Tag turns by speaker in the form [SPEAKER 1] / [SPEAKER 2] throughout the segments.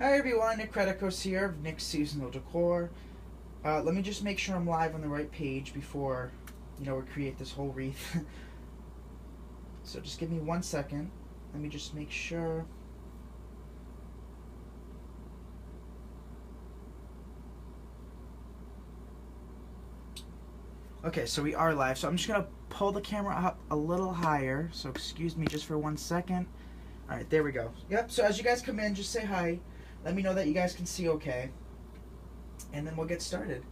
[SPEAKER 1] Hi everyone, Nick Creticos here of Nick's Seasonal Decor. Let me just make sure I'm live on the right page before, we create this whole wreath. So just give me 1 second. Let me just make sure. Okay, so we are live. So I'm just going to pull the camera up a little higher. So excuse me just for 1 second. Alright, there we go. Yep, so as you guys come in, just say hi. Let me know that you guys can see okay. And then we'll get started.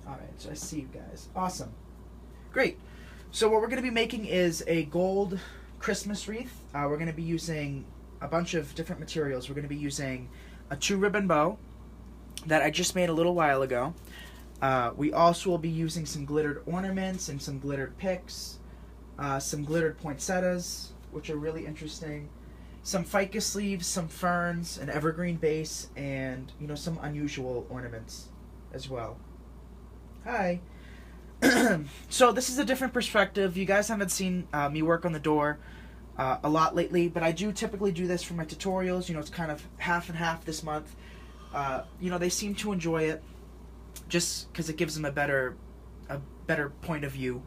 [SPEAKER 1] Alright, so I see you guys. Awesome. Great. So what we're going to be making is a gold Christmas wreath. We're going to be using a bunch of different materials. We're going to be using a 2-ribbon bow that I just made a little while ago. We also will be using some glittered ornaments and some glittered picks, some glittered poinsettias, which are really interesting, some ficus leaves, some ferns, an evergreen base, and some unusual ornaments as well. Hi. So this is a different perspective. You guys haven't seen me work on the door a lot lately, but I do typically do this for my tutorials. It's kind of half and half this month. They seem to enjoy it just because it gives them a better point of view.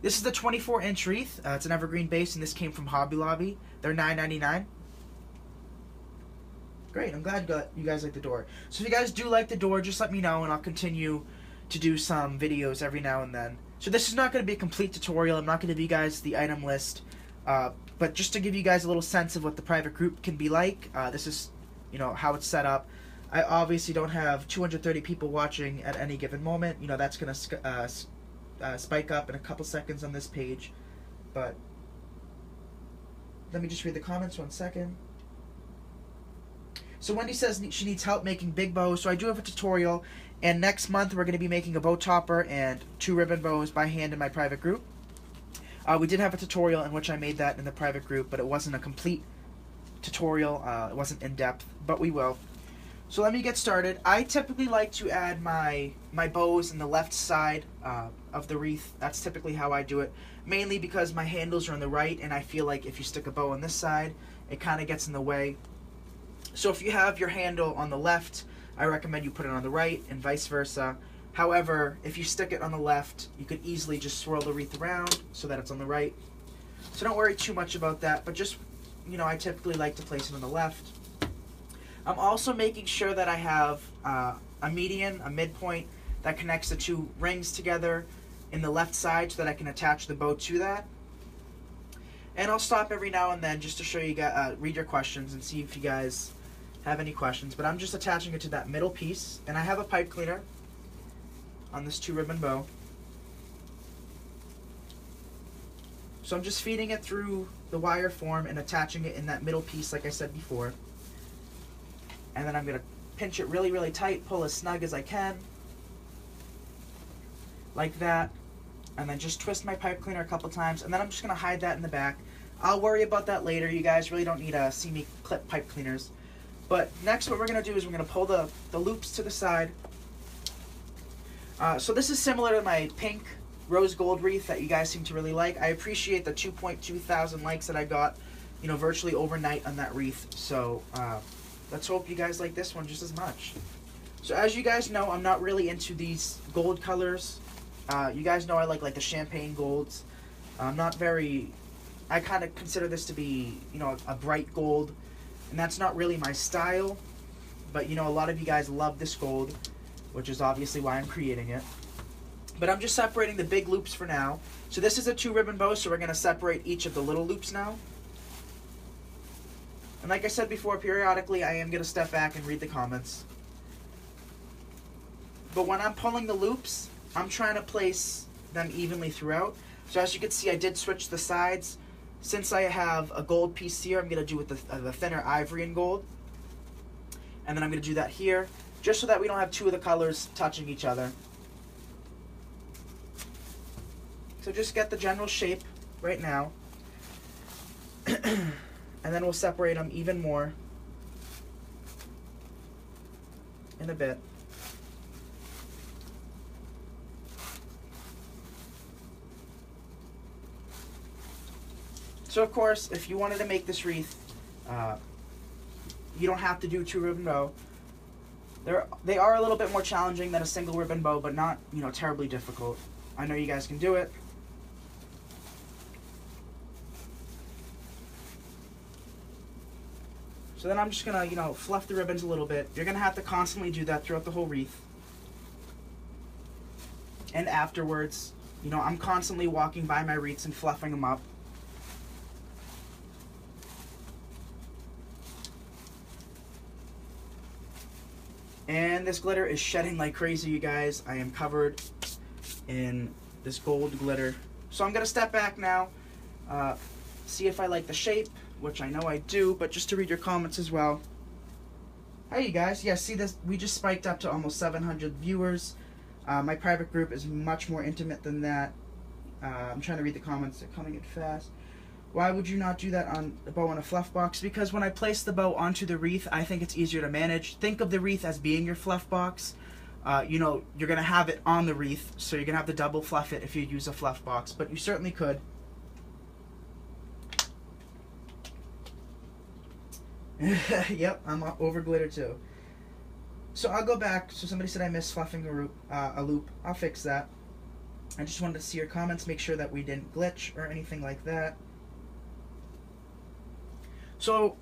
[SPEAKER 1] This is the 24-inch wreath. It's an evergreen base, and this came from Hobby Lobby. They're $9.99. Great, I'm glad you guys like the door. So if you guys do like the door, just let me know, and I'll continue to do some videos every now and then. So this is not going to be a complete tutorial. I'm not going to give you guys the item list, but just to give you guys a little sense of what the private group can be like. This is, how it's set up. I obviously don't have 230 people watching at any given moment. That's going to spike up in a couple seconds on this page. But let me just read the comments 1 second. So Wendy says she needs help making big bows. So I do have a tutorial, and next month we're going to be making a bow topper and 2-ribbon bows by hand in my private group. We did have a tutorial in which I made that in the private group, but it wasn't a complete tutorial. It wasn't in depth, but we will. So let me get started. I typically like to add my bows in the left side of the wreath. That's typically how I do it, mainly because my handles are on the right, and I feel like if you stick a bow on this side, it kind of gets in the way. So if you have your handle on the left, I recommend you put it on the right, and vice versa. However, if you stick it on the left, you could easily just swirl the wreath around so that it's on the right. So don't worry too much about that, but just, I typically like to place it on the left. I'm also making sure that I have a median, a midpoint, that connects the two rings together in the left side so that I can attach the bow to that. And I'll stop every now and then just to show you guys, read your questions and see if you guys have any questions. But I'm just attaching it to that middle piece, and I have a pipe cleaner on this 2-ribbon bow. So I'm just feeding it through the wire form and attaching it in that middle piece like I said before. And then I'm going to pinch it really, really tight, pull as snug as I can, like that. And then just twist my pipe cleaner a couple times, and then I'm just going to hide that in the back. I'll worry about that later. You guys really don't need to see me clip pipe cleaners. But next what we're going to do is we're going to pull the loops to the side. So this is similar to my pink rose gold wreath that you guys seem to really like. I appreciate the 2.2 thousand likes that I got, virtually overnight on that wreath. So let's hope you guys like this one just as much. So as you guys know, I'm not really into these gold colors. You guys know I like the champagne golds. I'm not very... I kind of consider this to be, a bright gold. And that's not really my style. But, a lot of you guys love this gold, which is obviously why I'm creating it. But I'm just separating the big loops for now. So this is a 2-ribbon bow, so we're going to separate each of the little loops now. And like I said before, periodically I am going to step back and read the comments. But when I'm pulling the loops, I'm trying to place them evenly throughout. So as you can see, I did switch the sides. Since I have a gold piece here, I'm going to do with the thinner ivory and gold. And then I'm going to do that here, just so that we don't have two of the colors touching each other. So just get the general shape right now. And then we'll separate them even more in a bit. So of course, if you wanted to make this wreath, you don't have to do 2 ribbon bow. They are a little bit more challenging than a single ribbon bow, but not, you know, terribly difficult. I know you guys can do it. So then I'm just gonna, you know, fluff the ribbons a little bit. You're gonna have to constantly do that throughout the whole wreath. And afterwards, you know, I'm constantly walking by my wreaths and fluffing them up. And this glitter is shedding like crazy, you guys. I am covered in this gold glitter. So I'm gonna step back now, see if I like the shape, which I know I do, but just to read your comments as well. Hey you guys, yeah, see this, we just spiked up to almost 700 viewers. My private group is much more intimate than that. I'm trying to read the comments, they're coming in fast. Why would you not do that on the bow on a fluff box? Because when I place the bow onto the wreath, I think it's easier to manage. Think of the wreath as being your fluff box. You know, you're going to have it on the wreath, so you're going to have to double fluff it if you use a fluff box, but you certainly could. Yep, I'm over glitter too. So I'll go back. So somebody said I missed fluffing a loop. I'll fix that. I just wanted to see your comments, make sure that we didn't glitch or anything like that. So,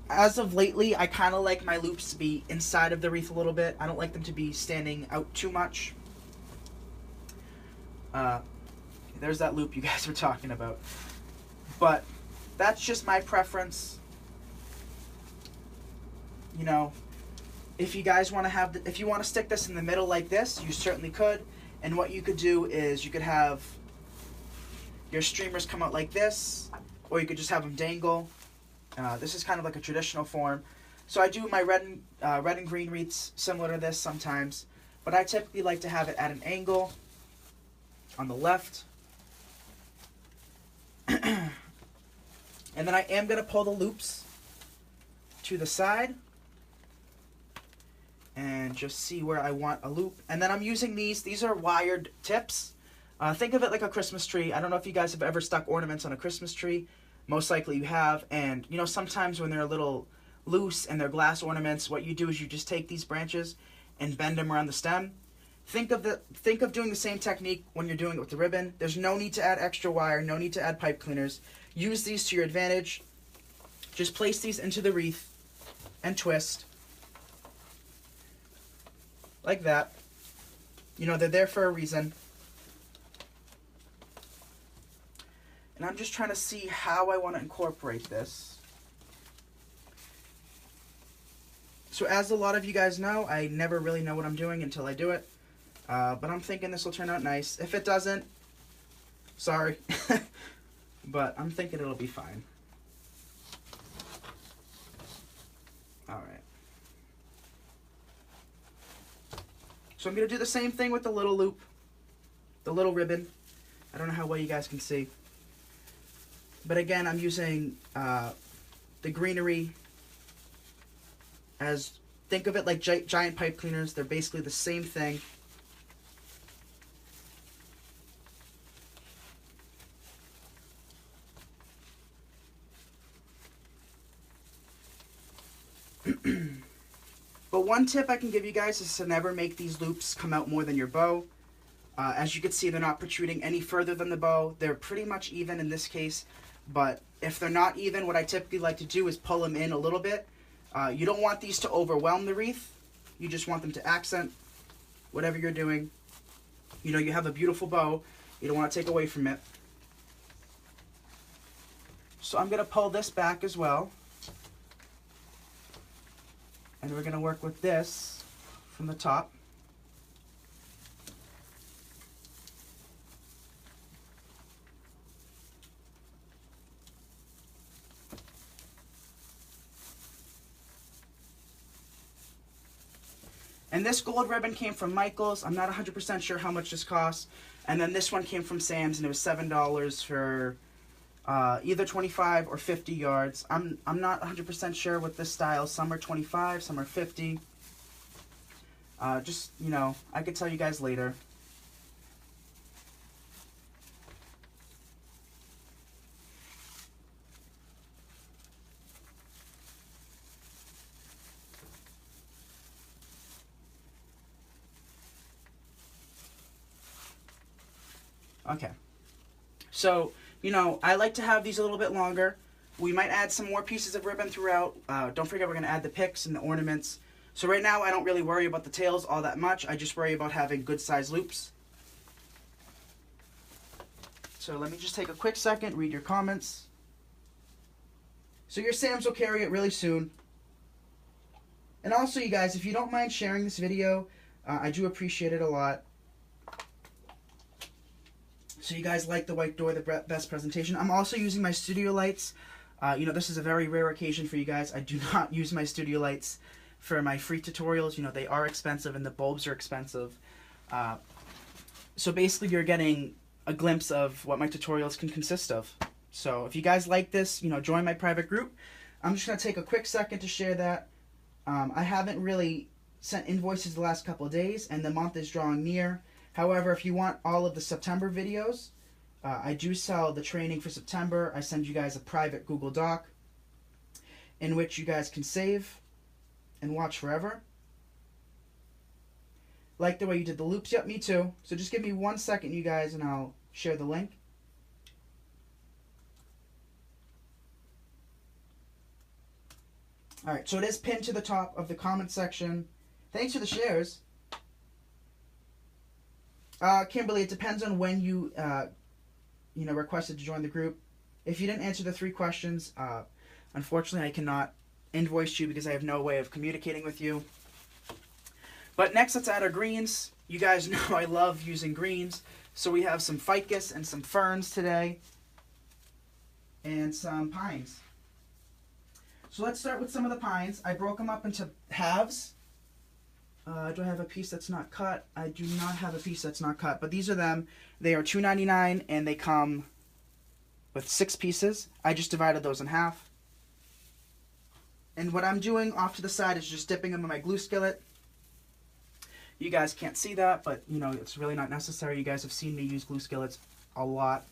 [SPEAKER 1] as of lately, I kind of like my loops to be inside of the wreath a little bit. I don't like them to be standing out too much. There's that loop you guys were talking about. But, that's just my preference. You know, if you guys want to have, if you want to stick this in the middle like this, you certainly could. And what you could do is you could have your streamers come out like this, or you could just have them dangle. This is kind of like a traditional form. So I do my red and green wreaths similar to this sometimes, but I typically like to have it at an angle on the left. And then I am going to pull the loops to the side and just see where I want a loop. And then I'm using these. These are wired tips. Think of it like a Christmas tree. I don't know if you guys have ever stuck ornaments on a Christmas tree. Most likely you have. And, you know, sometimes when they're a little loose and they're glass ornaments, what you do is you just take these branches and bend them around the stem. Think of doing the same technique when you're doing it with the ribbon. There's no need to add extra wire, no need to add pipe cleaners. Use these to your advantage. Just place these into the wreath and twist. Like that. You know, they're there for a reason. And I'm just trying to see how I want to incorporate this. So as a lot of you guys know, I never really know what I'm doing until I do it. But I'm thinking this will turn out nice. If it doesn't, sorry. But I'm thinking it'll be fine. Alright. So I'm going to do the same thing with the little loop. The little ribbon. I don't know how well you guys can see. But again, I'm using the greenery as, think of it like giant pipe cleaners. They're basically the same thing. But one tip I can give you guys is to never make these loops come out more than your bow. As you can see, they're not protruding any further than the bow. They're pretty much even in this case. But if they're not even, what I typically like to do is pull them in a little bit. You don't want these to overwhelm the wreath. You just want them to accent whatever you're doing. You know, you have a beautiful bow. You don't want to take away from it. So I'm going to pull this back as well. And we're going to work with this from the top. And this gold ribbon came from Michael's. I'm not 100% sure how much this costs. And then this one came from Sam's, and it was $7 for either 25 or 50 yards. I'm not 100% sure with this style. Some are 25, some are 50. Just, you know, I could tell you guys later.
[SPEAKER 2] Okay. So, you know, I like to have these a little bit longer. We might add some more pieces of ribbon throughout. Don't forget we're going to add the picks and the ornaments. So right now I don't really worry about the tails all that much. I just worry about having good size loops. So let me just take a quick second, read your comments. So your Sams will carry it really soon. And also, you guys, if you don't mind sharing this video, I do appreciate it a lot. So you guys like the white door, the best presentation. I'm also using my studio lights. You know, this is a very rare occasion for you guys. I do not use my studio lights for my free tutorials. You know, they are expensive and the bulbs are expensive. So basically you're getting a glimpse of what my tutorials can consist of. So if you guys like this, you know, join my private group. I'm just going to take a quick second to share that. I haven't really sent invoices the last couple of days, and the month is drawing near. However, if you want all of the September videos, I do sell the training for September. I send you guys a private Google Doc in which you guys can save and watch forever. Like the way you did the loops? Yep, me too. So just give me 1 second, you guys, and I'll share the link. Alright, so it is pinned to the top of the comment section. Thanks for the shares. Kimberly, it depends on when you, you know, requested to join the group. If you didn't answer the 3 questions, unfortunately I cannot invoice you because I have no way of communicating with you. But next, let's add our greens. You guys know I love using greens. So we have some ficus and some ferns today. And some pines. So let's start with some of the pines. I broke them up into halves. Do I have a piece that's not cut? I do not have a piece that's not cut. But these are them. They are $2.99 and they come with 6 pieces. I just divided those in half. And what I'm doing off to the side is just dipping them in my glue skillet. You guys can't see that, but you know, it's really not necessary. You guys have seen me use glue skillets a lot.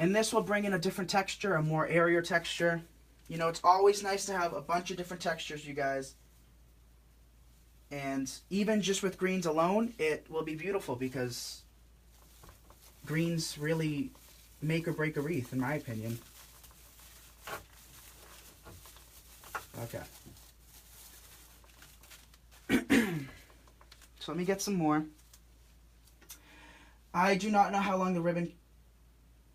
[SPEAKER 2] And this will bring in a different texture, a more airier texture. You know, it's always nice to have a bunch of different textures, you guys. And even just with greens alone, it will be beautiful because greens really make or break a wreath, in my opinion. Okay. So let me get some more. I do not know how long the ribbon...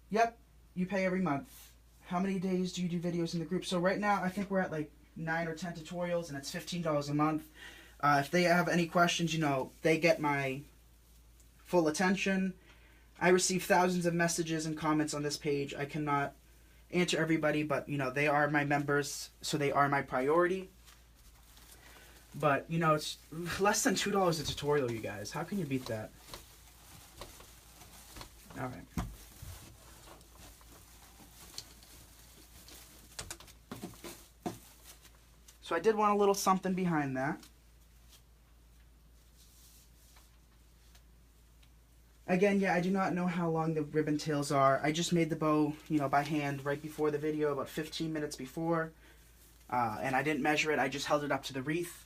[SPEAKER 2] Yep, you pay every month. How many days do you do videos in the group? So right now, I think we're at like 9 or 10 tutorials, and it's $15 a month. If they have any questions, you know, they get my full attention. I receive thousands of messages and comments on this page. I cannot answer everybody, but, you know, they are my members, so they are my priority. But, you know, it's less than $2 a tutorial, you guys. How can you beat that? All right. So I did want a little something behind that. Again, yeah, I do not know how long the ribbon tails are. I just made the bow, you know, by hand right before the video, about 15 minutes before. And I didn't measure it. I just held it up to the wreath.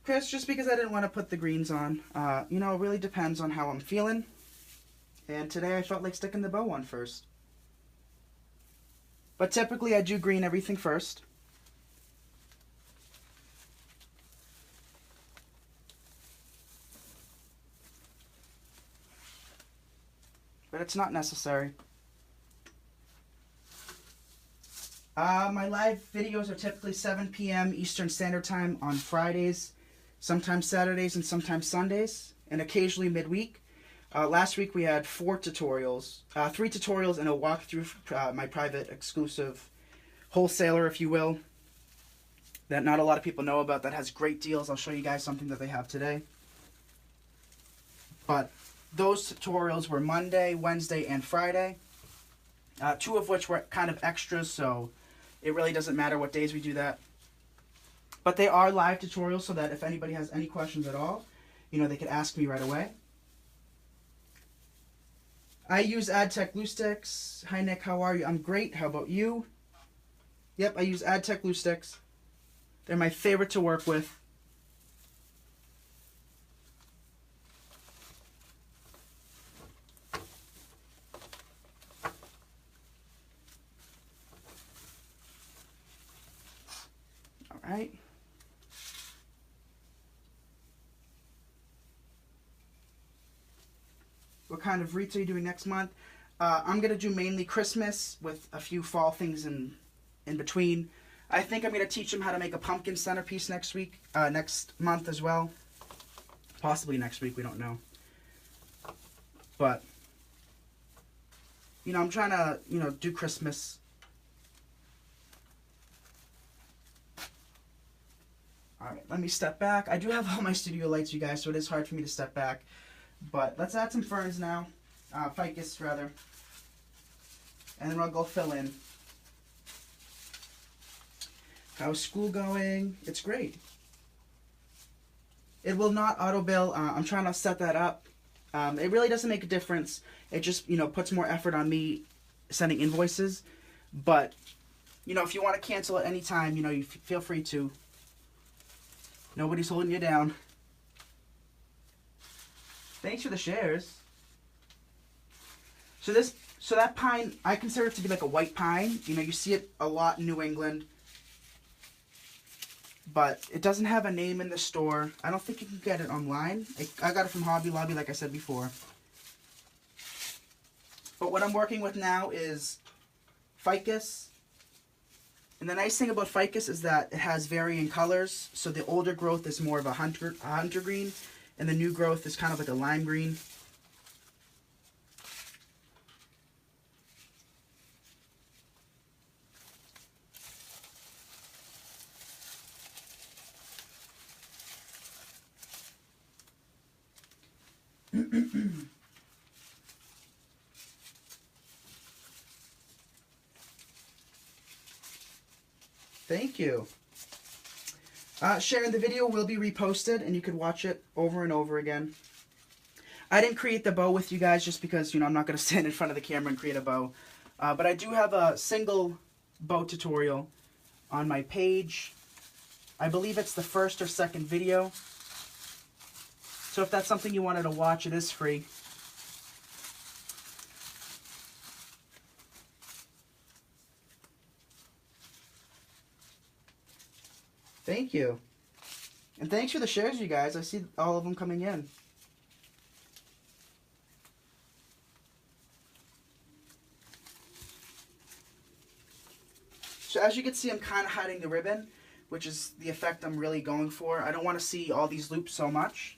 [SPEAKER 2] Chris, just because I didn't want to put the greens on. You know, it really depends on how I'm feeling. And today I felt like sticking the bow on first. But typically I do green everything first. But it's not necessary. My live videos are typically 7 p.m. Eastern Standard Time on Fridays, sometimes Saturdays and sometimes Sundays, and occasionally midweek. Last week we had 4 tutorials, 3 tutorials and a walkthrough, my private exclusive wholesaler, if you will, that not a lot of people know about, that has great deals. I'll show you guys something that they have today. But those tutorials were Monday, Wednesday, and Friday, 2 of which were kind of extras, so it really doesn't matter what days we do that. But they are live tutorials so that if anybody has any questions at all, you know, they could ask me right away. I use AdTech glue sticks. Hi Nick, how are you? I'm great. How about you? Yep, I use AdTech glue sticks. They're my favorite to work with. All right. What kind of wreaths are you doing next month? I'm going to do mainly Christmas with a few fall things in between. I think I'm going to teach them how to make a pumpkin centerpiece next month as well. Possibly next week, we don't know. But, you know, I'm trying to, you know, do Christmas. Alright, let me step back. I do have all my studio lights, you guys, so it is hard for me to step back. But let's add some ferns now. Ficus, rather. And then I'll go fill in. How's school going? It's great. It will not auto-bill. I'm trying to set that up. It really doesn't make a difference. It just, you know, puts more effort on me sending invoices. But, you know, if you want to cancel at any time, you know, you feel free to. Nobody's holding you down. Thanks for the shares. So that pine, I consider it to be like a white pine. You know, you see it a lot in New England. But it doesn't have a name in the store. I don't think you can get it online. I got it from Hobby Lobby, like I said before. But what I'm working with now is ficus. And the nice thing about ficus is that it has varying colors. So the older growth is more of a hunter green. And the new growth is kind of like a lime green. Thank you. Sharon, the video will be reposted and you could watch it over and over again. I didn't create the bow with you guys just because, you know, I'm not going to stand in front of the camera and create a bow. But I do have a single bow tutorial on my page. I believe it's the first or second video. So if that's something you wanted to watch, it is free. Thank you. And thanks for the shares, you guys. I see all of them coming in. So as you can see, I'm kind of hiding the ribbon, which is the effect I'm really going for. I don't want to see all these loops so much.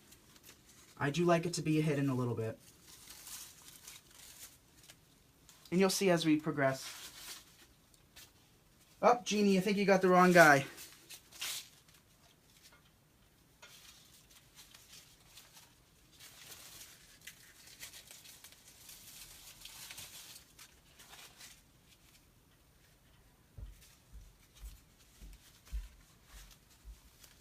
[SPEAKER 2] I do like it to be hidden a little bit. And you'll see as we progress. Oh, Jeannie, I think you got the wrong guy.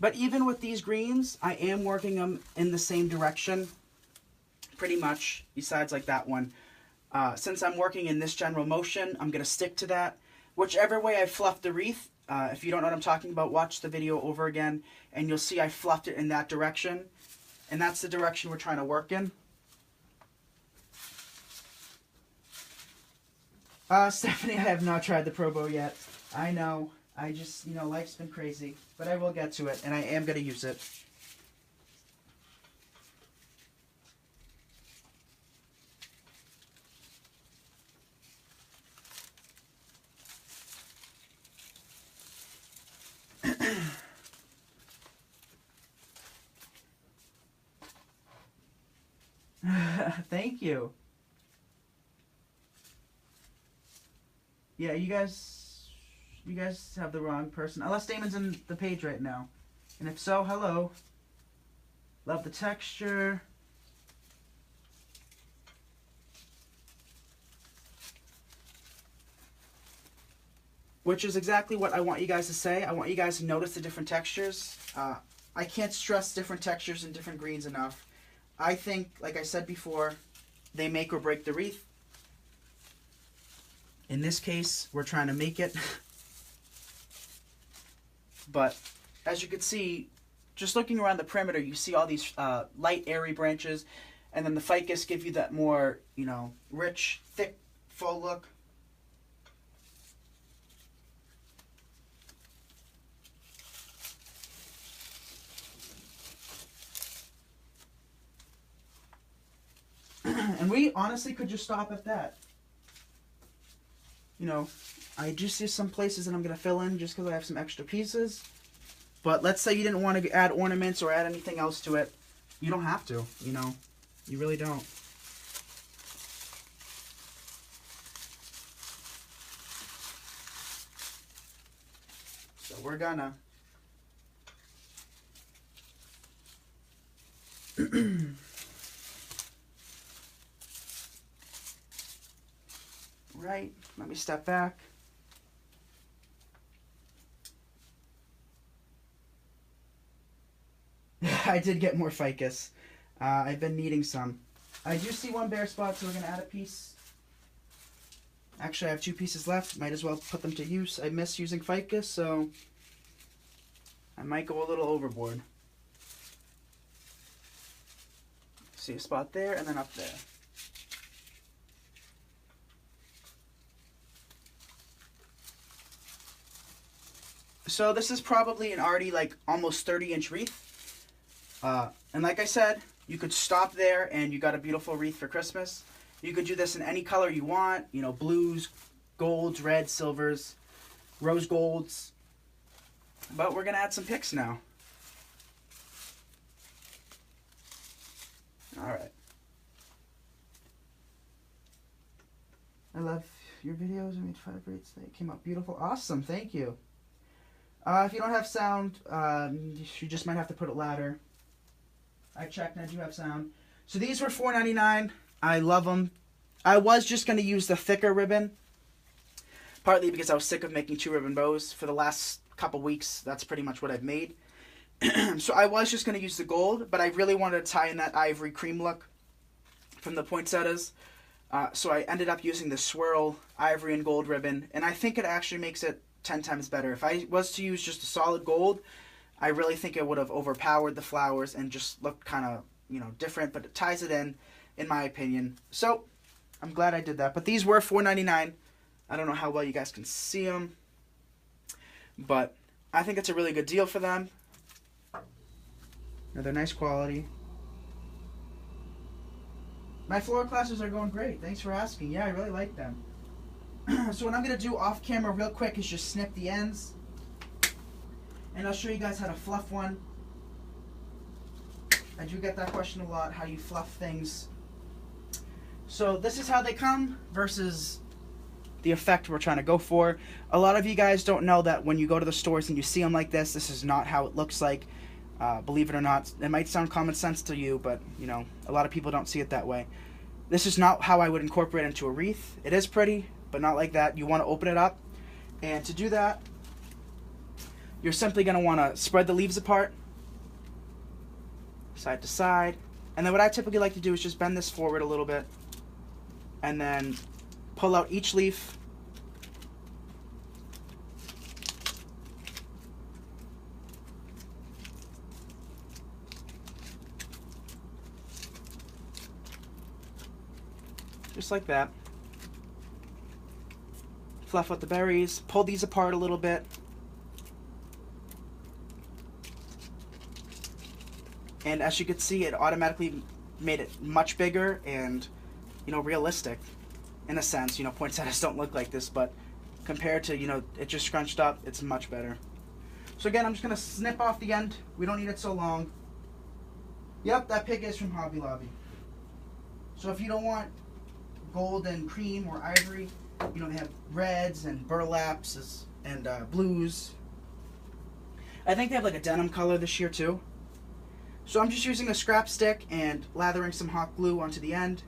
[SPEAKER 2] But even with these greens, I am working them in the same direction, pretty much, besides like that one. Since I'm working in this general motion, I'm going to stick to that. Whichever way I fluff the wreath, if you don't know what I'm talking about, watch the video over again, and you'll see I fluffed it in that direction. And that's the direction we're trying to work in. Stephanie, I have not tried the Pro Bow yet. I know. I just, you know, life's been crazy. But I will get to it, and I am going to use it. Thank you. Yeah, you guys have the wrong person. Unless Damon's in the page right now. And if so, hello. Love the texture. Which is exactly what I want you guys to say. I want you guys to notice the different textures. I can't stress different textures and different greens enough. I think, like I said before, they make or break the wreath. In this case, we're trying to make it. But as you can see, just looking around the perimeter, you see all these light, airy branches, and then the ficus give you that more, you know, rich, thick, full look. And we honestly could just stop at that. You know, I just see some places that I'm going to fill in just because I have some extra pieces. But let's say you didn't want to add ornaments or add anything else to it. You don't have to, you know. You really don't. So we're gonna right, let me step back. I did get more ficus. I've been needing some. I do see one bare spot, so we're going to add a piece. Actually, I have 2 pieces left. Might as well put them to use. I miss using ficus, so I might go a little overboard. See a spot there, and then up there. So this is probably an already like almost 30-inch wreath. And like I said, you could stop there and you got a beautiful wreath for Christmas. You could do this in any color you want, you know, blues, golds, reds, silvers, rose golds. But we're going to add some picks now. Alright. I love your videos. I made 5 braids. They came out beautiful. Awesome. Thank you. If you don't have sound, you just might have to put it louder. I checked and I do have sound. So these were $4.99. I love them. I was just going to use the thicker ribbon. Partly because I was sick of making 2 ribbon bows. For the last couple weeks, that's pretty much what I've made. So I was just going to use the gold, but I really wanted to tie in that ivory cream look from the Poinsettias. So I ended up using the swirl ivory and gold ribbon, and I think it actually makes it 10 times better. If I was to use just a solid gold, I really think it would have overpowered the flowers and just looked kind of, you know, different, but it ties it in my opinion. So I'm glad I did that. But these were $4.99. I don't know how well you guys can see them, but I think it's a really good deal for them. They're nice quality. My floor classes are going great. Thanks for asking. Yeah, I really like them. So what I'm going to do off camera real quick is just snip the ends. And I'll show you guys how to fluff one. I do get that question a lot, how you fluff things. So this is how they come versus the effect we're trying to go for. A lot of you guys don't know that when you go to the stores and you see them like this is not how it looks like. Believe it or not, it might sound common sense to you, but you know, a lot of people don't see it that way. This is not how I would incorporate it into a wreath. It is pretty, but not like that. You want to open it up, and to do that, you're simply going to want to spread the leaves apart, side to side, and then what I typically like to do is just bend this forward a little bit, and then pull out each leaf. Just like that. Fluff out the berries, pull these apart a little bit. And as you can see, it automatically made it much bigger and, you know, realistic in a sense. You know, poinsettias don't look like this, but compared to, you know, it just scrunched up, it's much better. So again, I'm just going to snip off the end. We don't need it so long. Yep, that pick is from Hobby Lobby. So if you don't want gold and cream or ivory, you know, they have reds and burlaps and blues. I think they have like a denim color this year too. So I'm just using a scrap stick and lathering some hot glue onto the end.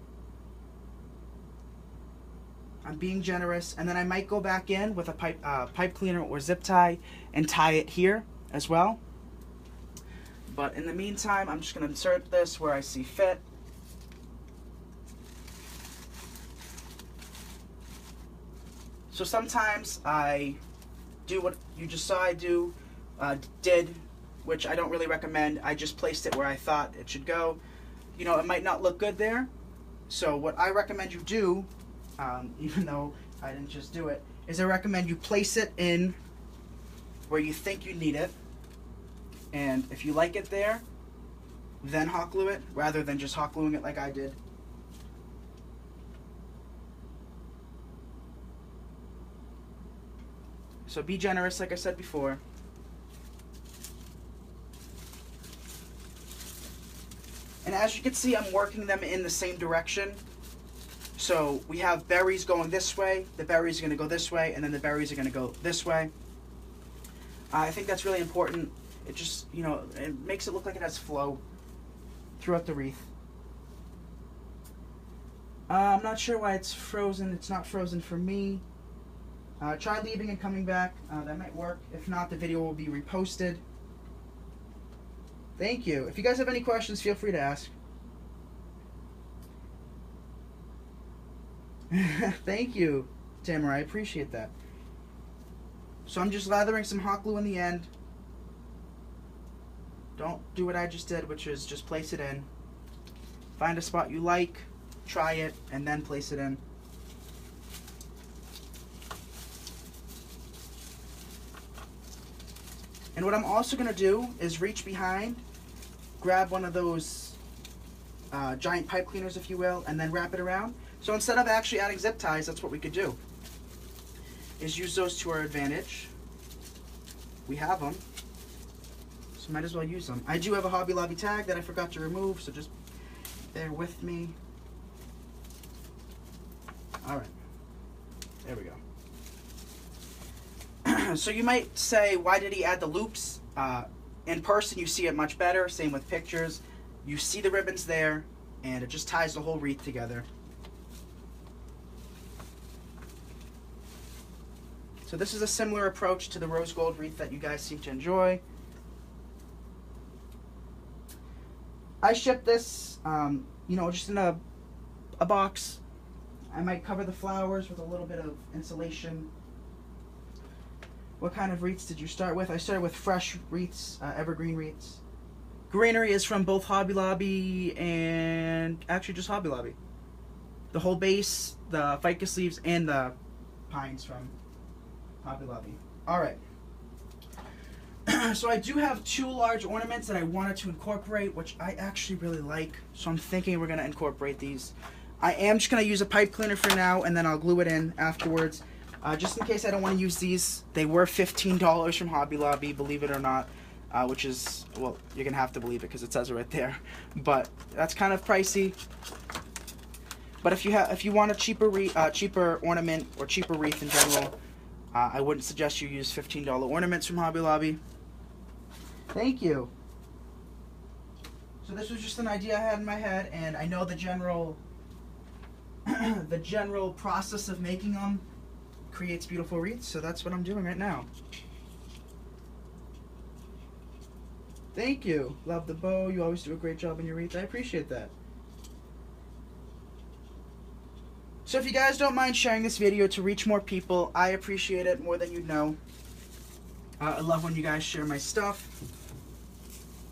[SPEAKER 2] I'm being generous, and then I might go back in with a pipe cleaner or zip tie and tie it here as well. But in the meantime, I'm just going to insert this where I see fit. So sometimes I do what you just saw I did, which I don't really recommend. I just placed it where I thought it should go. You know, it might not look good there. So what I recommend you do, even though I didn't just do it, is I recommend you place it in where you think you need it. And if you like it there, then hot glue it, rather than just hot gluing it like I did. So be generous, like I said before. And as you can see, I'm working them in the same direction. So we have berries going this way, the berries are going to go this way, and then the berries are going to go this way. I think that's really important. It just, you know, it makes it look like it has flow throughout the wreath. I'm not sure why it's frozen. It's not frozen for me. Try leaving and coming back. That might work. If not, the video will be reposted. Thank you. If you guys have any questions, feel free to ask. Thank you, Tamara. I appreciate that. So I'm just lathering some hot glue in the end. Don't do what I just did, which is just place it in. Find a spot you like, try it, and then place it in. And what I'm also going to do is reach behind, grab one of those giant pipe cleaners, if you will, and then wrap it around. So instead of actually adding zip ties, that's what we could do, is use those to our advantage. We have them, so might as well use them. I do have a Hobby Lobby tag that I forgot to remove, so just bear with me. Alright, there we go. So you might say, why did he add the loops? In person you see it much better, same with pictures. You see the ribbons there, and it just ties the whole wreath together. So this is a similar approach to the rose gold wreath that you guys seem to enjoy. I shipped this, you know, just in a box. I might cover the flowers with a little bit of insulation. What kind of wreaths did you start with? I started with fresh wreaths, evergreen wreaths. Greenery is from both Hobby Lobby and actually just Hobby Lobby. The whole base, the ficus leaves, and the pines from Hobby Lobby. Alright. So I do have two large ornaments that I wanted to incorporate, which I actually really like. So I'm thinking we're going to incorporate these. I am just going to use a pipe cleaner for now, and then I'll glue it in afterwards. Just in case I don't want to use these. They were $15 from Hobby Lobby, believe it or not. Which is, well, you're going to have to believe it because it says it right there. But that's kind of pricey. But if you want a cheaper ornament or cheaper wreath in general, I wouldn't suggest you use $15 ornaments from Hobby Lobby. Thank you. So this was just an idea I had in my head, and I know the general process of making them creates beautiful wreaths, so that's what I'm doing right now. Thank you. Love the bow. You always do a great job in your wreath. I appreciate that. So if you guys don't mind sharing this video to reach more people, I appreciate it more than you'd know. I love when you guys share my stuff.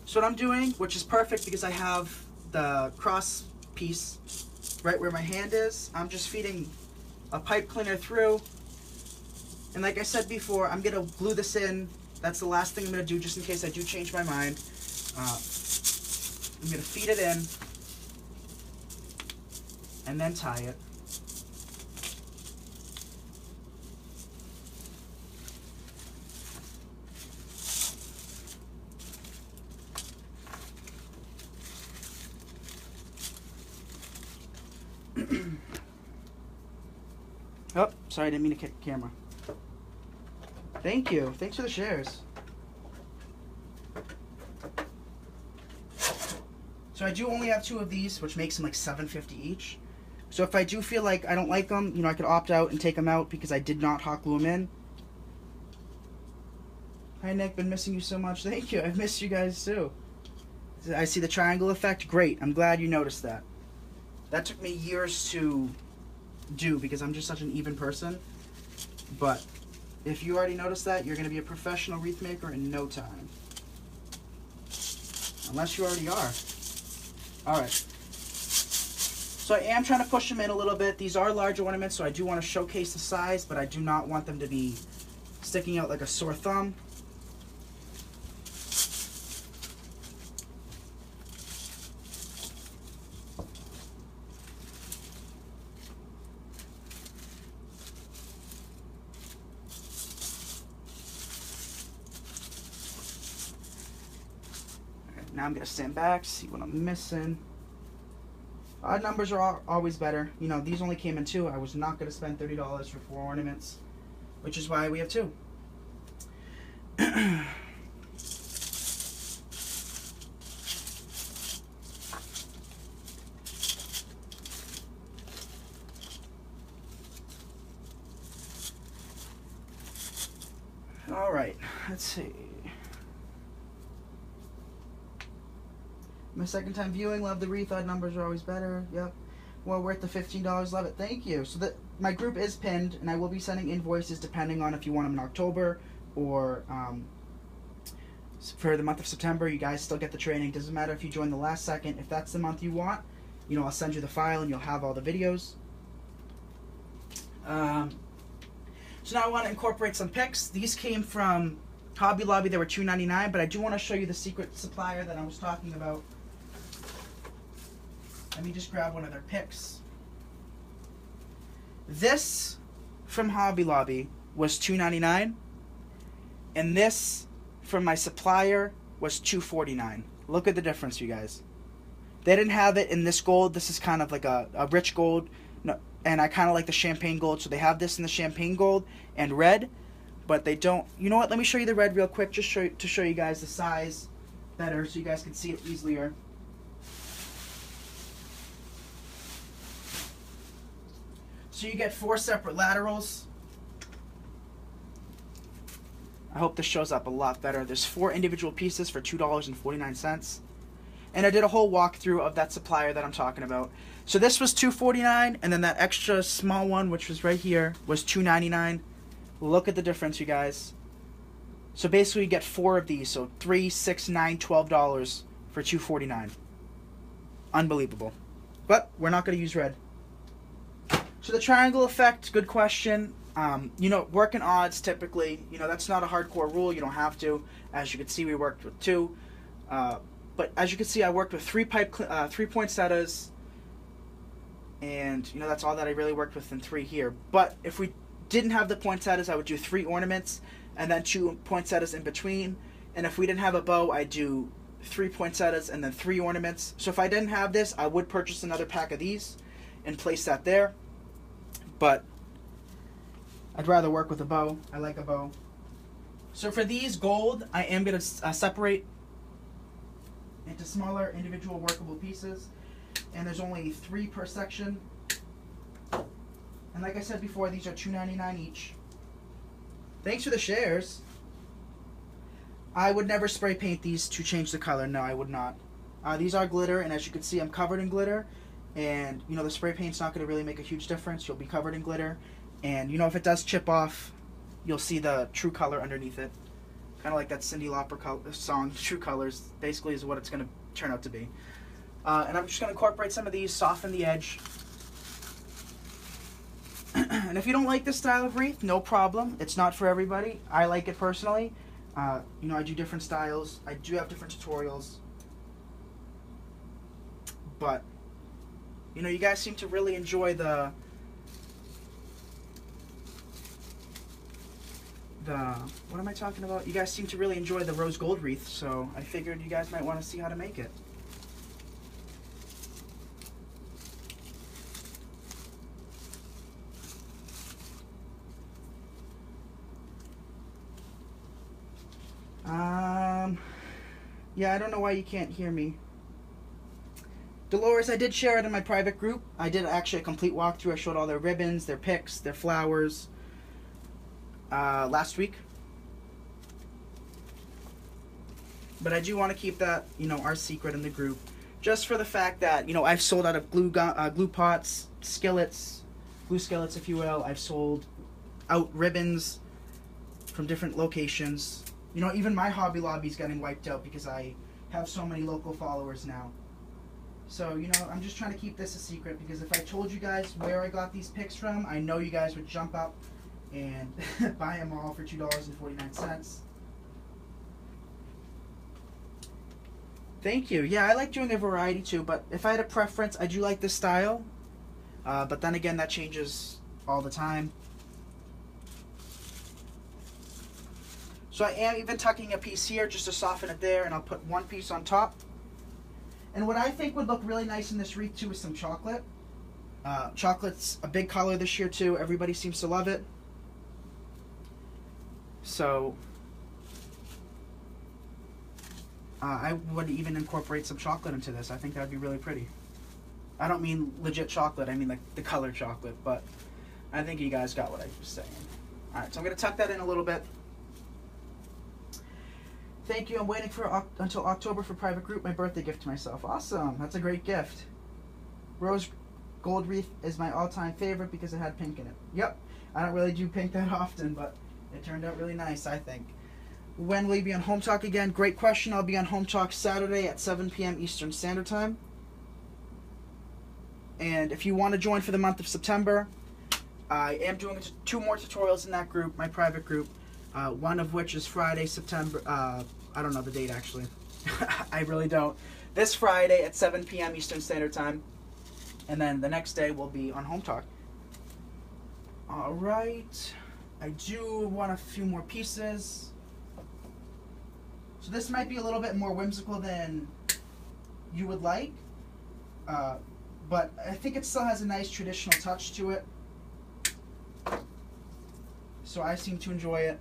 [SPEAKER 2] So what I'm doing, which is perfect because I have the cross piece right where my hand is, I'm just feeding a pipe cleaner through. And like I said before, I'm going to glue this in. That's the last thing I'm going to do just in case I do change my mind. I'm going to feed it in and then tie it. Oh, sorry, I didn't mean to kick the camera. Thank you. Thanks for the shares. So I do only have two of these, which makes them like $7.50 each. So if I do feel like I don't like them, you know, I could opt out and take them out because I did not hot glue them in. Hi Nick, been missing you so much. Thank you. I've missed you guys too. I see the triangle effect. Great. I'm glad you noticed that. That took me years to do because I'm just such an even person. But if you already noticed that, you're going to be a professional wreath maker in no time. Unless you already are. Alright. So I am trying to push them in a little bit. These are large ornaments, so I do want to showcase the size, but I do not want them to be sticking out like a sore thumb. Now I'm going to stand back, see what I'm missing. Odd numbers are always better. You know, these only came in 2. I was not going to spend $30 for 4 ornaments, which is why we have 2. All right, let's see. My second time viewing, love the wreath. Odd numbers are always better. Yep. Well worth the $15. Love it. Thank you. So my group is pinned, and I will be sending invoices depending on if you want them in October or for the month of September. You guys still get the training. Doesn't matter if you join the last second. If that's the month you want, you know, I'll send you the file and you'll have all the videos. So now I want to incorporate some picks. These came from Hobby Lobby. They were $2.99, but I do want to show you the secret supplier that I was talking about. Let me just grab one of their picks. This from Hobby Lobby was $2.99, and this from my supplier was $2.49. Look at the difference, you guys. They didn't have it in this gold. This is kind of like a rich gold, and I kind of like the champagne gold, so they have this in the champagne gold and red, but they don't. You know what? Let me show you the red real quick, just to show you guys the size better, so you guys can see it easier. So you get 4 separate laterals. I hope this shows up a lot better. There's 4 individual pieces for $2.49. And I did a whole walkthrough of that supplier that I'm talking about. So this was $2.49, and then that extra small one, which was right here, was $2.99. Look at the difference, you guys. So basically you get 4 of these. So $3, $6, $9, $12 for $2.49. Unbelievable. But we're not going to use red. So the triangle effect, good question. You know, working odds typically, you know, that's not a hardcore rule. You don't have to. As you can see, we worked with 2. But as you can see, I worked with 3 poinsettias. And, you know, that's all that I really worked with in 3 here. But if we didn't have the poinsettias, I would do 3 ornaments and then 2 poinsettias in between. And if we didn't have a bow, I'd do 3 poinsettias and then 3 ornaments. So if I didn't have this, I would purchase another pack of these and place that there. But I'd rather work with a bow. I like a bow. So for these gold, I am going to separate into smaller individual workable pieces. And there's only 3 per section. And like I said before, these are $2.99 each. Thanks for the shares. I would never spray paint these to change the color. No, I would not. These are glitter, and as you can see, I'm covered in glitter. And, you know, the spray paint's not going to really make a huge difference. You'll be covered in glitter. And, you know, if it does chip off, you'll see the true color underneath it. Kind of like that Cyndi Lauper song, True Colors, basically is what it's going to turn out to be. And I'm just going to incorporate some of these, soften the edge. And if you don't like this style of wreath, no problem. It's not for everybody. I like it personally. You know, I do different styles. I do have different tutorials. But, you know, you guys seem to really enjoy the what am I talking about? You guys seem to really enjoy the rose gold wreath, so I figured you guys might want to see how to make it. Yeah, I don't know why you can't hear me. Dolores, I did share it in my private group. I did actually a complete walkthrough. I showed all their ribbons, their picks, their flowers last week. But I do want to keep that, you know, our secret in the group. Just for the fact that, you know, I've sold out of glue pots, skillets, glue skillets, if you will. I've sold out ribbons from different locations. You know, even my Hobby Lobby's getting wiped out because I have so many local followers now. So, you know, I'm just trying to keep this a secret, because if I told you guys where I got these picks from, I know you guys would jump up and buy them all for $2.49. Thank you. Yeah, I like doing a variety too, but if I had a preference, I do like this style. But then again, that changes all the time. So I am even tucking a piece here just to soften it there, and I'll put one piece on top. And what I think would look really nice in this wreath too is some chocolate. Chocolate's a big color this year too. Everybody seems to love it. So I would even incorporate some chocolate into this. I think that would be really pretty. I don't mean legit chocolate, I mean like the color chocolate, but I think you guys got what I was saying. Alright, so I'm going to tuck that in a little bit. Thank you. I'm waiting for until October for private group, my birthday gift to myself. Awesome. That's a great gift. Rose gold wreath is my all-time favorite because it had pink in it. Yep. I don't really do pink that often, but it turned out really nice, I think. When will you be on Home Talk again? Great question. I'll be on Home Talk Saturday at 7 p.m. Eastern Standard Time. And if you want to join for the month of September, I am doing 2 more tutorials in that group, my private group. One of which is Friday, September... I don't know the date, actually. I really don't. This Friday at 7 p.m. Eastern Standard Time. And then the next day will be on Home Talk. Alright. I do want a few more pieces. So this might be a little bit more whimsical than you would like. But I think it still has a nice traditional touch to it. So I seem to enjoy it.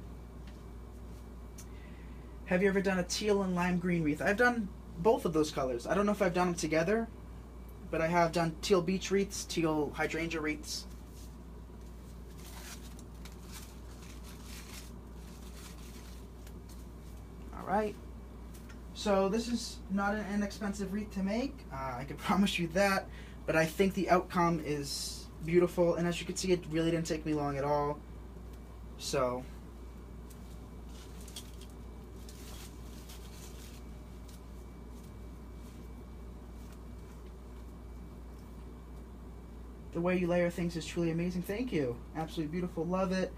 [SPEAKER 2] Have you ever done a teal and lime green wreath? I've done both of those colors. I don't know if I've done them together, but I have done teal beech wreaths, teal hydrangea wreaths. Alright. So this is not an inexpensive wreath to make. I can promise you that. But I think the outcome is beautiful. And as you can see, it really didn't take me long at all. So... the way you layer things is truly amazing. Thank you. Absolutely beautiful. Love it.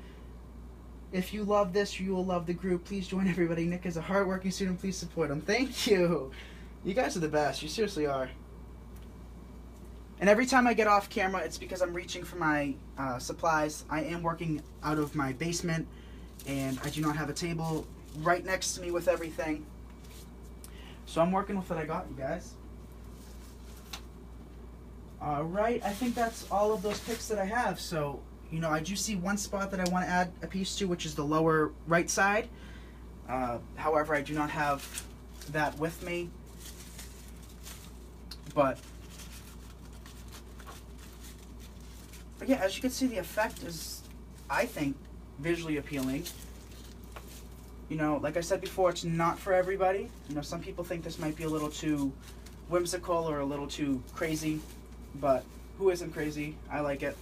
[SPEAKER 2] If you love this, you will love the group. Please join everybody. Nick is a hardworking student. Please support him. Thank you. You guys are the best. You seriously are. And every time I get off camera, it's because I'm reaching for my supplies. I am working out of my basement, and I do not have a table right next to me with everything. So I'm working with what I got, you guys. Alright, I think that's all of those picks that I have. So, you know, I do see one spot that I want to add a piece to, which is the lower right side. However, I do not have that with me. But yeah, as you can see, the effect is, I think, visually appealing. You know, like I said before, it's not for everybody. You know, some people think this might be a little too whimsical or a little too crazy. But who isn't crazy? I like it.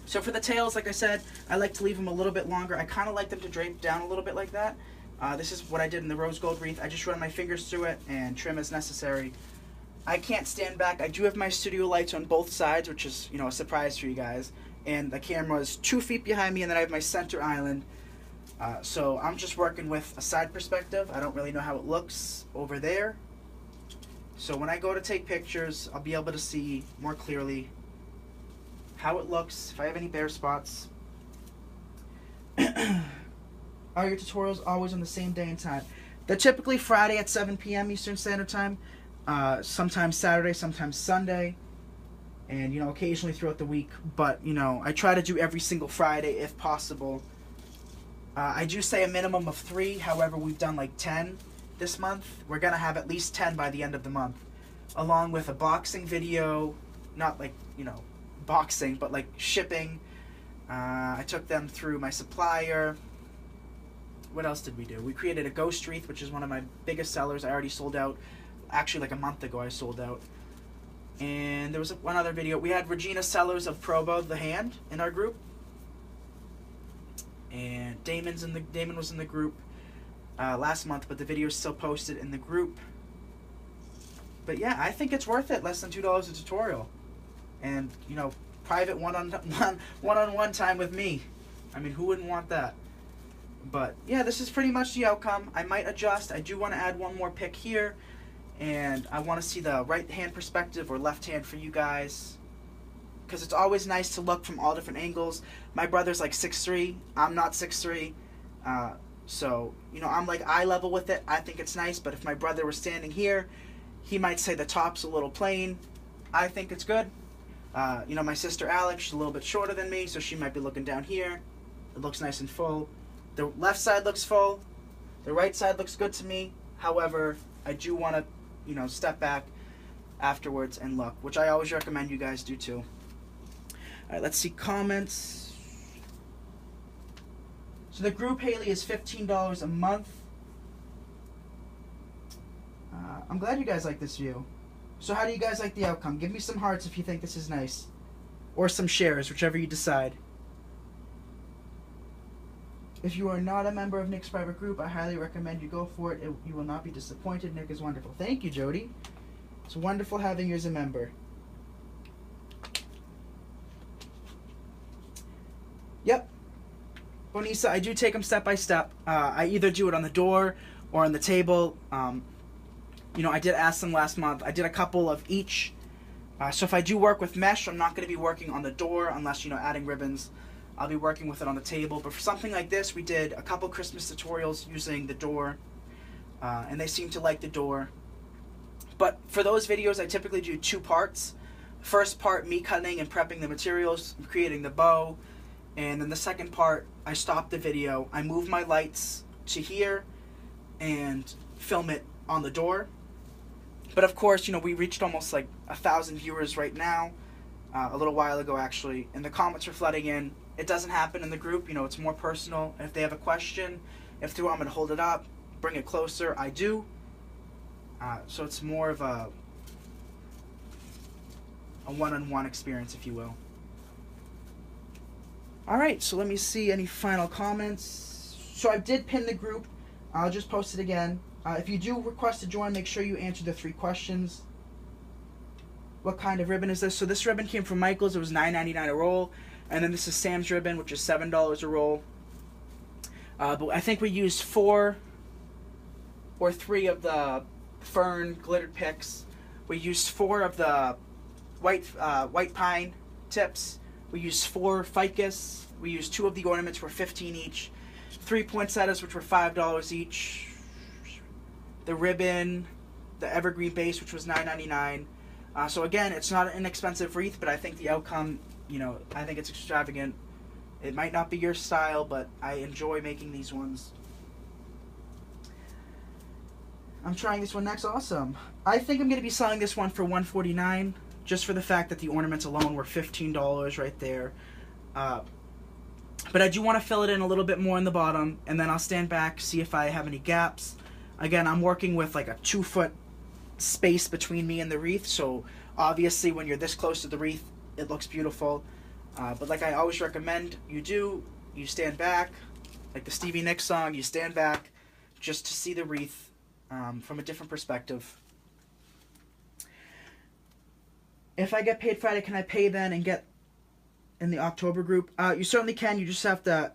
[SPEAKER 2] So for the tails, like I said, I like to leave them a little bit longer. I kind of like them to drape down a little bit like that. This is what I did in the rose gold wreath. I just run my fingers through it and trim as necessary. I can't stand back. I do have my studio lights on both sides, which is, you know, a surprise for you guys. And the camera is 2 feet behind me, and then I have my center island. So I'm just working with a side perspective. I don't really know how it looks over there. So when I go to take pictures, I'll be able to see more clearly how it looks, if I have any bare spots. Are your tutorials always on the same day and time? They're typically Friday at 7 p.m. Eastern Standard Time. Sometimes Saturday, sometimes Sunday. And, you know, occasionally throughout the week. But, you know, I try to do every single Friday if possible. I do say a minimum of 3. However, we've done like 10. This month. We're gonna have at least 10 by the end of the month, along with a boxing video, not like, you know, boxing, but like shipping. I took them through my supplier. What else did we do? We created a ghost wreath, which is one of my biggest sellers. I already sold out. Actually, like a month ago, I sold out. And there was one other video. We had Regina Sellers of Provo, the hand, in our group. And Damon was in the group last month, but the video is still posted in the group. But yeah, I think it's worth it. Less than $2 a tutorial. And, you know, private one-on-one time with me. I mean, who wouldn't want that? But yeah, this is pretty much the outcome. I might adjust. I do want to add one more pick here. And I want to see the right hand perspective or left hand for you guys. Because it's always nice to look from all different angles. My brother's like 6'3". I'm not 6'3". So, you know, I'm like eye level with it. I think it's nice. But if my brother was standing here, he might say the top's a little plain. I think it's good. You know, my sister Alex, she's a little bit shorter than me, so she might be looking down here. It looks nice and full. The left side looks full. The right side looks good to me. However, I do want to, you know, step back afterwards and look, which I always recommend you guys do too. Alright, let's see comments. So the group, Haley, is $15 a month. I'm glad you guys like this view. So how do you guys like the outcome? Give me some hearts if you think this is nice. Or some shares, whichever you decide. If you are not a member of Nick's private group, I highly recommend you go for it. You will not be disappointed. Nick is wonderful. Thank you, Jody. It's wonderful having you as a member. Yep. Bonisa, I do take them step by step. I either do it on the door or on the table. You know, I did ask them last month. I did a couple of each. So if I do work with mesh, I'm not going to be working on the door unless, you know, adding ribbons. I'll be working with it on the table. But for something like this, we did a couple Christmas tutorials using the door. And they seem to like the door. But for those videos, I typically do 2 parts. First part, me cutting and prepping the materials, creating the bow. And then the second part, I stop the video. I move my lights to here and film it on the door. But of course, you know, we reached almost like 1,000 viewers right now. A little while ago, actually. And the comments are flooding in. It doesn't happen in the group. You know, it's more personal. If they have a question, if they want me to hold it up, bring it closer, I do. So it's more of a one-on-one experience, if you will. Alright, so let me see any final comments. So I did pin the group. I'll just post it again. If you do request to join, make sure you answer the 3 questions. What kind of ribbon is this? So this ribbon came from Michael's. It was $9.99 a roll. And then this is Sam's ribbon, which is $7 a roll. But I think we used 4 or 3 of the fern glittered picks. We used 4 of the white pine tips. We used 4 ficus. We used 2 of the ornaments for $15 each. 3 poinsettias, which were $5 each. The ribbon, the evergreen base, which was $9.99. So again, it's not an inexpensive wreath, but I think the outcome, you know, I think it's extravagant. It might not be your style, but I enjoy making these ones. I'm trying this one next. Awesome. I think I'm going to be selling this one for $149, just for the fact that the ornaments alone were $15 right there. But I do want to fill it in a little bit more in the bottom, and then I'll stand back, see if I have any gaps. Again, I'm working with like a 2-foot space between me and the wreath, so obviously when you're this close to the wreath, it looks beautiful. But like I always recommend you do, you stand back, like the Stevie Nicks song, you stand back just to see the wreath from a different perspective. If I get paid Friday, can I pay then and get in the October group? You certainly can. You just have to,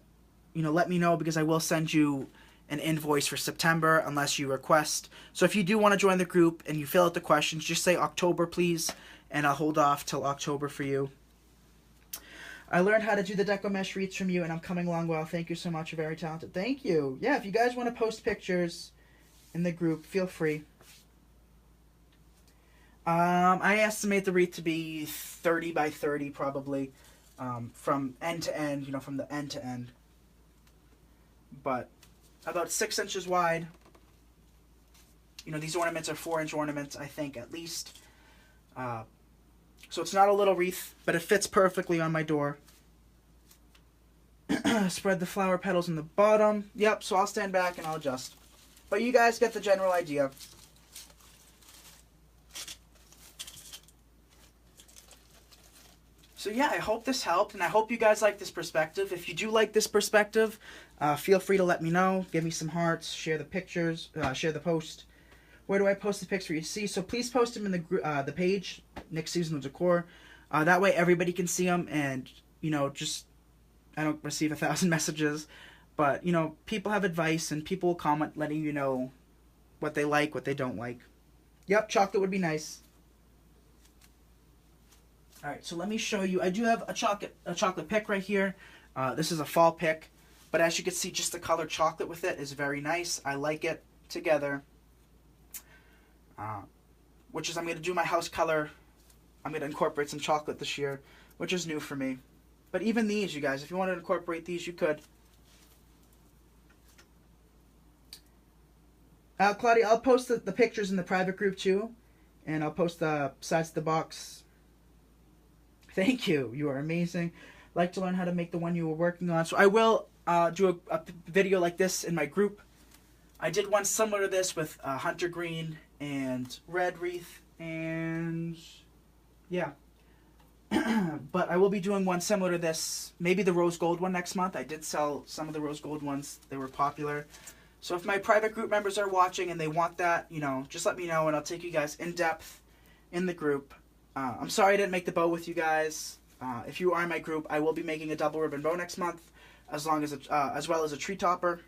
[SPEAKER 2] you know, let me know, because I will send you an invoice for September unless you request. So if you do want to join the group and you fill out the questions, just say October, please, and I'll hold off till October for you. I learned how to do the deco mesh wreaths from you, and I'm coming along well. Thank you so much. You're very talented. Thank you. Yeah, if you guys want to post pictures in the group, feel free. I estimate the wreath to be 30 by 30 probably, from end to end, you know, from the end to end. But about 6 inches wide. You know, these ornaments are 4-inch ornaments, I think, at least. So it's not a little wreath, but it fits perfectly on my door. Spread the flower petals in the bottom. Yep, so I'll stand back and I'll adjust. But you guys get the general idea. So yeah, I hope this helped, and I hope you guys like this perspective. If you do like this perspective, feel free to let me know. Give me some hearts, share the pictures, share the post. Where do I post the pics for you to see? So please post them in the page, Nick's Seasonal Decor. That way everybody can see them, and, you know, just, I don't receive 1,000 messages, but, you know, people have advice, and people will comment letting you know what they like, what they don't like. Yep, chocolate would be nice. Alright, so let me show you. I do have a chocolate pick right here. This is a fall pick, but as you can see, just the color chocolate with it is very nice. I like it together. Which is, I'm going to do my house color. I'm going to incorporate some chocolate this year, which is new for me. But even these, you guys, if you want to incorporate these, you could. Claudia, I'll post the pictures in the private group too, and I'll post the size of the box. Thank you. You are amazing. Like to learn how to make the one you were working on. So I will do a video like this in my group. I did one similar to this with hunter green and red wreath, and yeah. But I will be doing one similar to this, maybe the rose gold one next month. I did sell some of the rose gold ones. They were popular. So if my private group members are watching and they want that, you know, just let me know, and I'll take you guys in depth in the group. I'm sorry I didn't make the bow with you guys. If you are in my group, I will be making a double ribbon bow next month, as well as a tree topper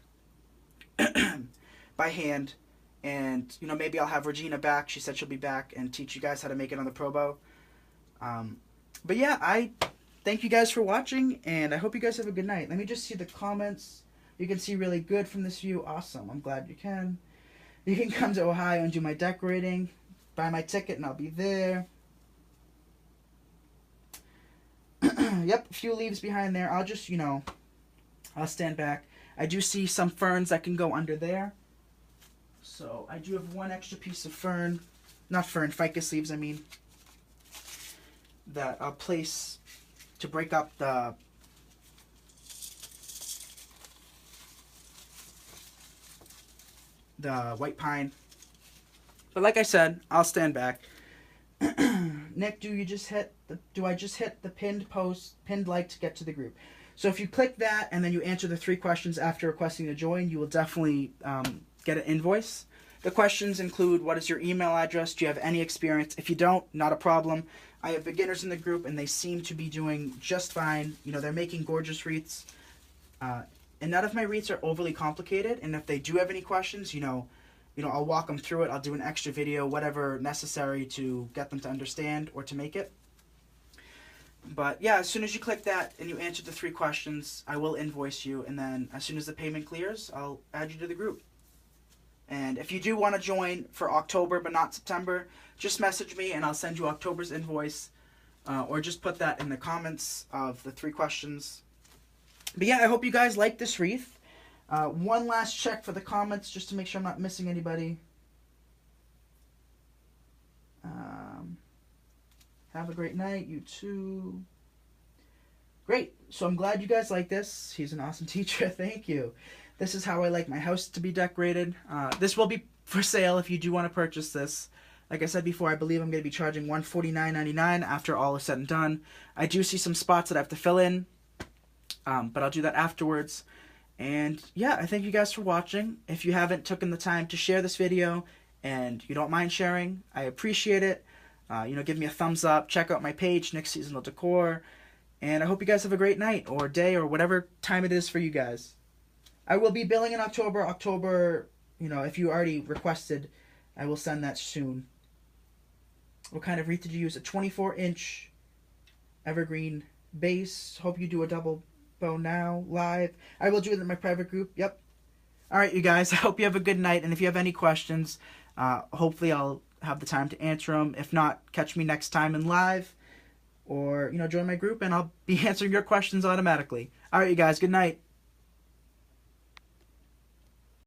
[SPEAKER 2] by hand. And, you know, maybe I'll have Regina back. She said she'll be back and teach you guys how to make it on the Pro Bow. But yeah, I thank you guys for watching, and I hope you guys have a good night. Let me just see the comments. You can see really good from this view. Awesome. I'm glad you can. You can come to Ohio and do my decorating. Buy my ticket and I'll be there. Yep, a few leaves behind there. I'll just, you know, I'll stand back. I do see some ferns that can go under there. So I do have one extra piece of fern. Not fern, ficus leaves, I mean. That I'll place to break up the white pine. But like I said, I'll stand back. Nick, do I just hit the pinned like to get to the group? So if you click that and then you answer the 3 questions after requesting to join, you will definitely get an invoice. The questions include, what is your email address? Do you have any experience? If you don't, not a problem. I have beginners in the group, and they seem to be doing just fine. You know, they're making gorgeous wreaths. And none of my wreaths are overly complicated. And if they do have any questions, you know, I'll walk them through it. I'll do an extra video, whatever necessary to get them to understand or to make it. But yeah, as soon as you click that and you answer the 3 questions, I will invoice you. And then as soon as the payment clears, I'll add you to the group. And if you do want to join for October but not September, just message me and I'll send you October's invoice. Or just put that in the comments of the 3 questions. But yeah, I hope you guys like this wreath. One last check for the comments just to make sure I'm not missing anybody. Have a great night, you too. Great. So I'm glad you guys like this. He's an awesome teacher. Thank you. This is how I like my house to be decorated. This will be for sale if you do want to purchase this. Like I said before, I believe I'm going to be charging $149.99 after all is said and done. I do see some spots that I have to fill in, but I'll do that afterwards. And yeah, I thank you guys for watching. If you haven't taken the time to share this video and you don't mind sharing, I appreciate it. You know, give me a thumbs up. Check out my page, Nick's Seasonal Decor. And I hope you guys have a great night or day or whatever time it is for you guys. I will be billing in October. October, you know, if you already requested, I will send that soon. What kind of wreath did you use? A 24-inch evergreen base. Hope you do a double bow now, live. I will do it in my private group. Yep. Alright, you guys. I hope you have a good night. And if you have any questions, hopefully I'll have the time to answer them. If not, catch me next time in live. Or, you know, join my group and I'll be answering your questions automatically. Alright, you guys. Good night.